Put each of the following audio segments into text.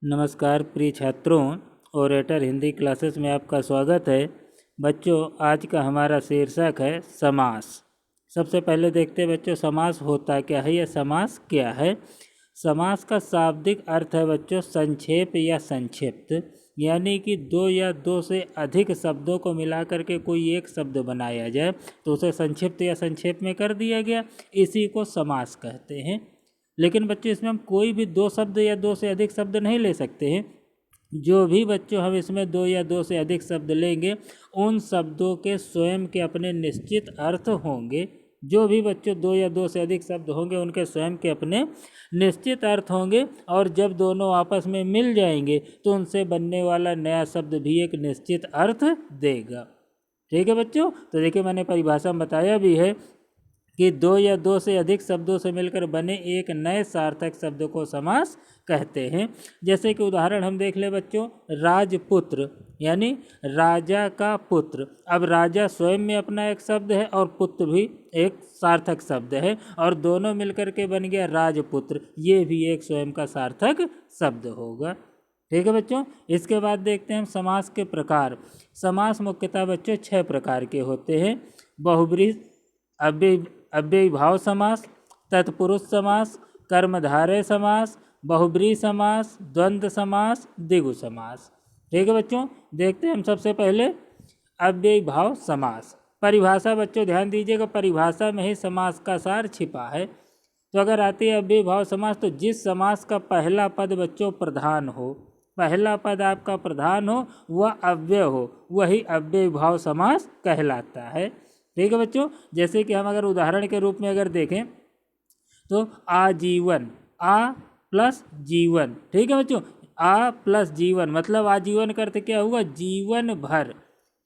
नमस्कार प्रिय छात्रों, ओरेटर हिंदी क्लासेस में आपका स्वागत है। बच्चों, आज का हमारा शीर्षक है समास। सबसे पहले देखते हैं बच्चों, समास होता क्या है या समास क्या है। समास का शाब्दिक अर्थ है बच्चों संक्षेप या संक्षिप्त, यानी कि दो या दो से अधिक शब्दों को मिलाकर के कोई एक शब्द बनाया जाए तो उसे संक्षिप्त या संक्षेप में कर दिया गया, इसी को समास कहते हैं। लेकिन बच्चों इसमें हम कोई भी दो शब्द या दो से अधिक शब्द नहीं ले सकते हैं। जो भी बच्चों हम इसमें दो या दो से अधिक शब्द लेंगे उन शब्दों के स्वयं के अपने निश्चित अर्थ होंगे। जो भी बच्चों दो या दो से अधिक शब्द होंगे उनके स्वयं के अपने निश्चित अर्थ होंगे, और जब दोनों आपस में मिल जाएंगे तो उनसे बनने वाला नया शब्द भी एक निश्चित अर्थ देगा। ठीक है बच्चों, तो देखिए मैंने परिभाषा में बताया भी है कि दो या दो से अधिक शब्दों से मिलकर बने एक नए सार्थक शब्द को समास कहते हैं। जैसे कि उदाहरण हम देख ले बच्चों, राजपुत्र यानी राजा का पुत्र। अब राजा स्वयं में अपना एक शब्द है और पुत्र भी एक सार्थक शब्द है, और दोनों मिलकर के बन गया राजपुत्र। ये भी एक स्वयं का सार्थक शब्द होगा। ठीक है बच्चों, इसके बाद देखते हैं हम समास के प्रकार। समास मुख्यतः बच्चों 6 प्रकार के होते हैं। बहुब्रीहि अव्ययीभाव समास, तत्पुरुष समास, कर्मधारय समास, बहुब्रीहि समास, द्वंद्व समास, द्विगु समास। ठीक है बच्चों, देखते हैं हम सबसे पहले अव्ययीभाव समास। परिभाषा बच्चों ध्यान दीजिएगा, परिभाषा में ही समास का सार छिपा है। तो अगर आती है अव्ययीभाव समास, तो जिस समास का पहला पद बच्चों प्रधान हो, पहला पद आपका प्रधान हो, वह अव्यय हो, वही अव्ययीभाव समास कहलाता है। ठीक है बच्चों, जैसे कि हम अगर उदाहरण के रूप में अगर देखें तो आजीवन, आ प्लस जीवन। ठीक है बच्चों, आ प्लस जीवन मतलब आजीवन का अर्थ क्या हुआ, जीवन भर।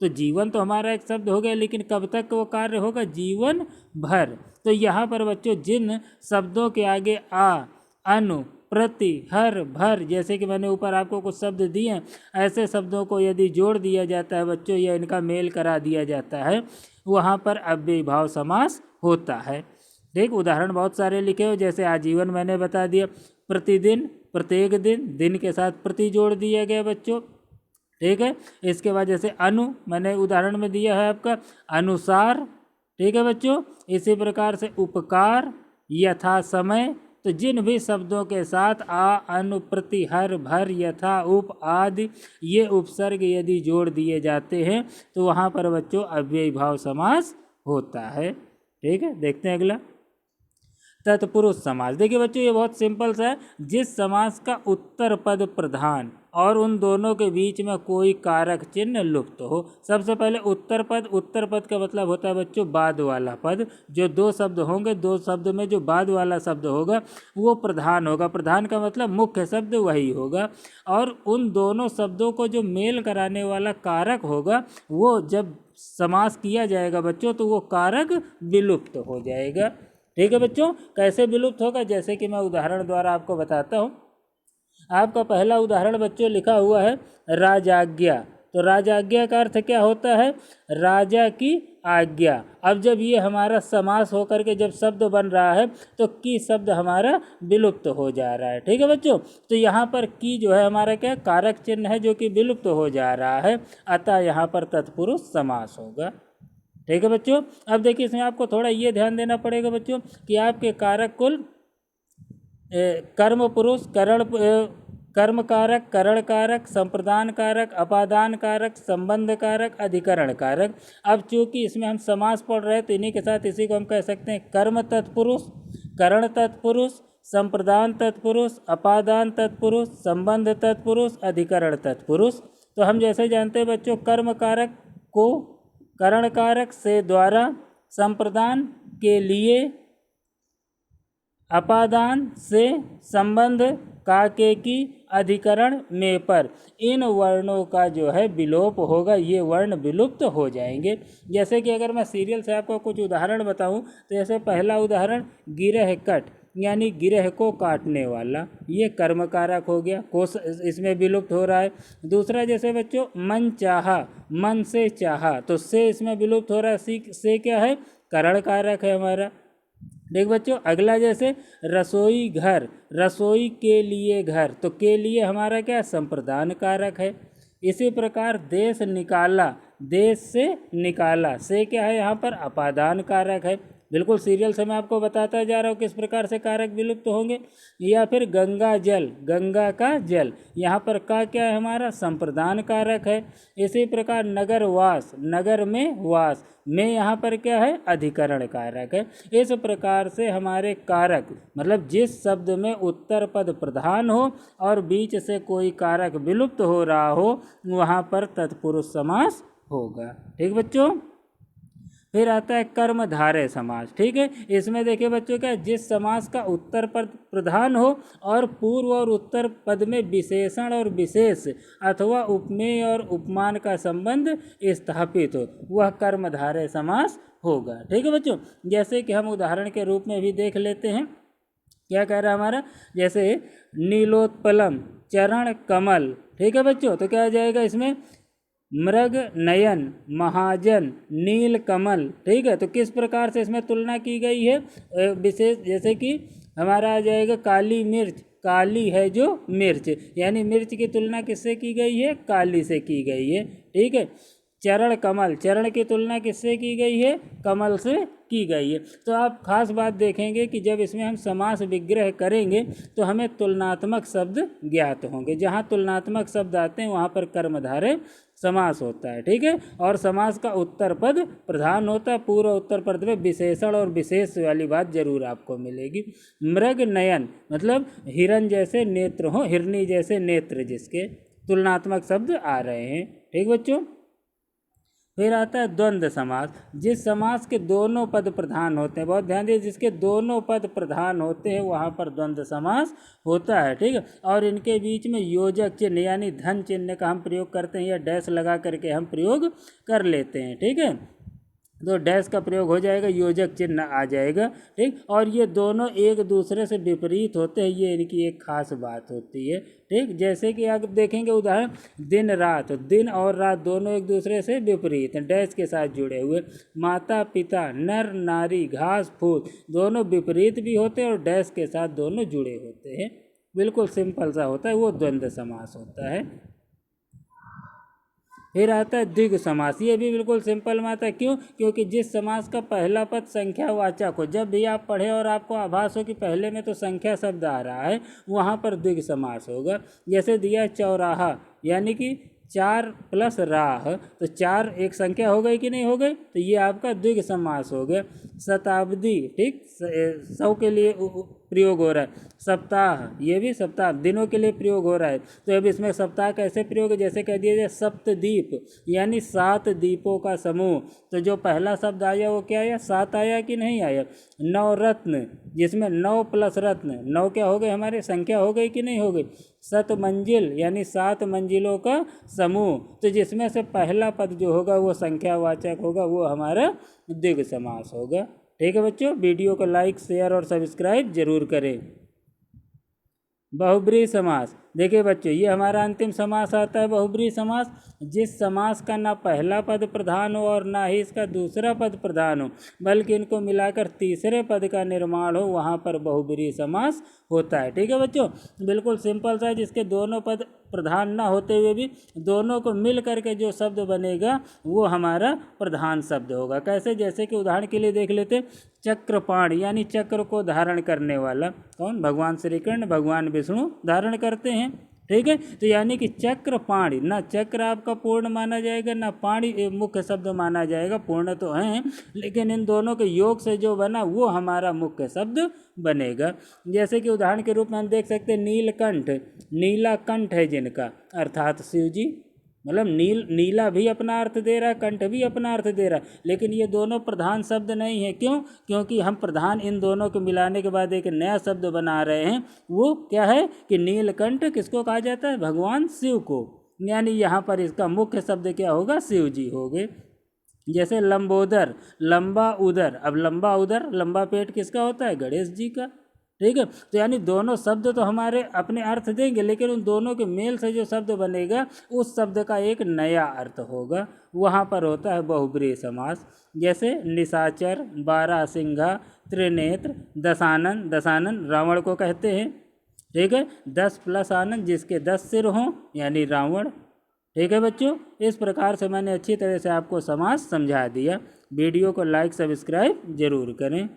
तो जीवन तो हमारा एक शब्द हो गया, लेकिन कब तक वो कार्य होगा, जीवन भर। तो यहाँ पर बच्चों जिन शब्दों के आगे आ, अनु, प्रति, हर, भर, जैसे कि मैंने ऊपर आपको कुछ शब्द दिए, ऐसे शब्दों को यदि जोड़ दिया जाता है बच्चों या इनका मेल करा दिया जाता है, वहाँ पर अव्ययीभाव समास होता है। देख उदाहरण बहुत सारे लिखे हो, जैसे आजीवन मैंने बता दिया, प्रतिदिन, प्रत्येक दिन, दिन के साथ प्रति जोड़ दिया गया बच्चों। ठीक है, इसके बाद जैसे अनु मैंने उदाहरण में दिया है आपका अनुसार। ठीक है बच्चों, इसी प्रकार से उपकार, यथा समय। तो जिन भी शब्दों के साथ आ, अनु, प्रति, हर, भर, यथा, उप आदि ये उपसर्ग यदि जोड़ दिए जाते हैं तो वहाँ पर बच्चों अव्ययीभाव समास होता है। ठीक है, देखते हैं अगला तत्पुरुष समास। देखिए बच्चों ये बहुत सिंपल सा है, जिस समास का उत्तर पद प्रधान और उन दोनों के बीच में कोई कारक चिन्ह लुप्त हो। सबसे पहले उत्तर पद, उत्तर पद का मतलब होता है बच्चों बाद वाला पद। जो दो शब्द होंगे, दो शब्द में जो बाद वाला शब्द होगा वो प्रधान होगा। प्रधान का मतलब मुख्य शब्द वही होगा, और उन दोनों शब्दों को जो मेल कराने वाला कारक होगा वो जब समास किया जाएगा बच्चों तो वो कारक विलुप्त हो जाएगा। ठीक है बच्चों, कैसे विलुप्त होगा, जैसे कि मैं उदाहरण द्वारा आपको बताता हूँ। आपका पहला उदाहरण बच्चों लिखा हुआ है राजाज्ञा। तो राजाज्ञा का अर्थ क्या होता है, राजा की आज्ञा। अब जब ये हमारा समास होकर के जब शब्द बन रहा है तो की शब्द हमारा विलुप्त हो जा रहा है। ठीक है बच्चों, तो यहाँ पर की जो है हमारा क्या कारक चिन्ह है जो कि विलुप्त हो जा रहा है, अतः यहाँ पर तत्पुरुष समास होगा। ठीक है बच्चों, अब देखिए इसमें आपको थोड़ा ये ध्यान देना पड़ेगा बच्चों कि आपके कारक कुल कर्म पुरुष, कर्म कारक, करण कारक, संप्रदान कारक, अपादान कारक, संबंध कारक, अधिकरण कारक। अब चूंकि इसमें हम समास पढ़ रहे हैं तो इन्हीं के साथ इसी को हम कह सकते हैं कर्म तत्पुरुष, करण तत्पुरुष, संप्रदान तत्पुरुष, अपादान तत्पुरुष, संबंध तत्पुरुष, अधिकरण तत्पुरुष। तो हम जैसे जानते हैं बच्चों कर्म कारक को करण कारक से द्वारा, संप्रदान के लिए, अपादान से, संबंध काके की, अधिकरण में पर, इन वर्णों का जो है विलोप होगा, ये वर्ण विलुप्त हो जाएंगे। जैसे कि अगर मैं सीरियल से आपको कुछ उदाहरण बताऊं तो जैसे पहला उदाहरण गिरह कट यानी गिरह को काटने वाला, ये कर्म कारक हो गया, को इसमें विलुप्त हो रहा है। दूसरा जैसे बच्चों मन चाहा, मन से चाहा, तो से इसमें विलुप्त हो रहा है, से क्या है करण कारक है हमारा। देख बच्चों, अगला जैसे रसोई घर, रसोई के लिए घर, तो के लिए हमारा क्या संप्रदान कारक है। इसी प्रकार देश निकाला, देश से निकाला, से क्या है यहाँ पर अपादान कारक है। बिल्कुल सीरियल से मैं आपको बताता जा रहा हूँ किस प्रकार से कारक विलुप्त होंगे। या फिर गंगा जल, गंगा का जल, यहाँ पर का क्या है हमारा संप्रदान कारक है। इसी प्रकार नगर वास, नगर में वास, में यहाँ पर क्या है अधिकरण कारक है। इस प्रकार से हमारे कारक मतलब जिस शब्द में उत्तर पद प्रधान हो और बीच से कोई कारक विलुप्त हो रहा हो वहाँ पर तत्पुरुष समास होगा। ठीक बच्चों। फिर आता है कर्मधारय समास। ठीक है, इसमें देखिए बच्चों क्या, जिस समास का उत्तर पद प्रधान हो और पूर्व और उत्तर पद में विशेषण और विशेष अथवा उपमेय और उपमान का संबंध स्थापित हो वह कर्मधारय समास होगा। ठीक है बच्चों, जैसे कि हम उदाहरण के रूप में भी देख लेते हैं। क्या कह रहा है हमारा, जैसे नीलोत्पलम चरण कमल। ठीक है बच्चों, तो क्या आ जाएगा इसमें मृग नयन महाजन नील कमल। ठीक है, तो किस प्रकार से इसमें तुलना की गई है विशेष, जैसे कि हमारा आ जाएगा काली मिर्च, काली है जो मिर्च, यानी मिर्च की तुलना किससे की गई है, काली से की गई है। ठीक है, चरण कमल, चरण की तुलना किससे की गई है, कमल से की गई है। तो आप खास बात देखेंगे कि जब इसमें हम समास विग्रह करेंगे तो हमें तुलनात्मक शब्द ज्ञात होंगे। जहाँ तुलनात्मक शब्द आते हैं वहाँ पर कर्मधारय समास होता है। ठीक है, और समास का उत्तर पद प्रधान होता है, पूर्व उत्तर पद में विशेषण और विशेष वाली बात जरूर आपको मिलेगी। मृग नयन मतलब हिरण जैसे नेत्र हो, हिरनी जैसे नेत्र जिसके, तुलनात्मक शब्द आ रहे हैं। ठीक बच्चों। फिर आता है द्वंद्व समास, जिस समास के दोनों पद प्रधान होते हैं, बहुत ध्यान दीजिए, जिसके दोनों पद प्रधान होते हैं वहाँ पर द्वंद्व समास होता है। ठीक है, और इनके बीच में योजक चिन्ह यानी धन चिन्ह का हम प्रयोग करते हैं या डैश लगा करके हम प्रयोग कर लेते हैं। ठीक है, तो डैश का प्रयोग हो जाएगा, योजक चिन्ह आ जाएगा। ठीक, और ये दोनों एक दूसरे से विपरीत होते हैं, ये इनकी एक खास बात होती है। ठीक, जैसे कि आप देखेंगे उदाहरण दिन रात, दिन और रात दोनों एक दूसरे से विपरीत हैं, डैश के साथ जुड़े हुए। माता पिता नर नारी घास फूस दोनों विपरीत भी होते हैं और डैश के साथ दोनों जुड़े होते हैं। बिल्कुल सिंपल सा होता है, वो द्वंद्व समास होता है। फिर आता है द्विगु समास, ये भी बिल्कुल सिंपल में आता है। क्यों, क्योंकि जिस समास का पहला पद संख्यावाचक हो, जब भी आप पढ़े और आपको आभास हो कि पहले में तो संख्या शब्द आ रहा है वहाँ पर द्विगु समास होगा। जैसे दिया चौराहा, यानी कि 4 प्लस राह, तो 4 एक संख्या हो गई कि नहीं हो गई, तो ये आपका द्विगु समास हो गया। शताब्दी, ठीक, 100 के लिए प्रयोग हो रहा है। सप्ताह, ये भी सप्ताह दिनों के लिए प्रयोग हो रहा है। तो अब इसमें सप्ताह कैसे प्रयोग है, जैसे कह दिया जाए सप्तद्वीप यानी 7 द्वीपों का समूह, तो जो पहला शब्द आया वो क्या आया, 7 आया कि नहीं आया। नवरत्न, जिसमें 9 प्लस रत्न, 9 क्या हो गए हमारे, संख्या हो गई कि नहीं हो गई। सतमंजिल यानी 7 मंजिलों का समूह, तो जिसमें से पहला पद जो होगा वो संख्यावाचक होगा, वो हमारा द्विगु समास होगा। ठीक है बच्चों, वीडियो को लाइक शेयर और सब्सक्राइब जरूर करें। बहुब्रीहि समास, देखिए बच्चों ये हमारा अंतिम समास आता है बहुब्रीहि समास। जिस समास का ना पहला पद प्रधान हो और ना ही इसका दूसरा पद प्रधान हो, बल्कि इनको मिलाकर तीसरे पद का निर्माण हो, वहाँ पर बहुब्रीहि समास होता है। ठीक है बच्चों, बिल्कुल सिंपल सा है, जिसके दोनों पद प्रधान ना होते हुए भी दोनों को मिल करके जो शब्द बनेगा वो हमारा प्रधान शब्द होगा। कैसे, जैसे कि उदाहरण के लिए देख लेते, चक्रपाण यानी चक्र को धारण करने वाला कौन, भगवान श्री कृष्ण, भगवान विष्णु धारण करते हैं। ठीक है, तो यानी कि चक्रपाणी, ना चक्र आपका पूर्ण माना जाएगा ना पाणी मुख्य शब्द माना जाएगा, पूर्ण तो हैं लेकिन इन दोनों के योग से जो बना वो हमारा मुख्य शब्द बनेगा। जैसे कि उदाहरण के रूप में हम देख सकते हैं नीलकंठ, नीला कंठ है जिनका, अर्थात शिव जी, मतलब नीला भी अपना अर्थ दे रहा है, कंठ भी अपना अर्थ दे रहा है, लेकिन ये दोनों प्रधान शब्द नहीं है। क्यों, क्योंकि हम प्रधान इन दोनों को मिलाने के बाद एक नया शब्द बना रहे हैं। वो क्या है कि नीलकंठ किसको कहा जाता है, भगवान शिव को, यानी यहाँ पर इसका मुख्य शब्द क्या होगा, शिव जी हो गए। जैसे लंबोदर, लंबा उदर, अब लंबा उदर लंबा पेट किसका होता है, गणेश जी का। ठीक है, तो यानी दोनों शब्द तो हमारे अपने अर्थ देंगे, लेकिन उन दोनों के मेल से जो शब्द बनेगा उस शब्द का एक नया अर्थ होगा, वहाँ पर होता है बहुब्रीहि समास। जैसे निशाचर, बारहसिंघा, त्रिनेत्र, दशानन, दशानन रावण को कहते हैं। ठीक है, 10 प्लस आनन जिसके 10 सिर हों यानी रावण। ठीक है बच्चों, इस प्रकार से मैंने अच्छी तरह से आपको समास समझा दिया। वीडियो को लाइक सब्सक्राइब जरूर करें।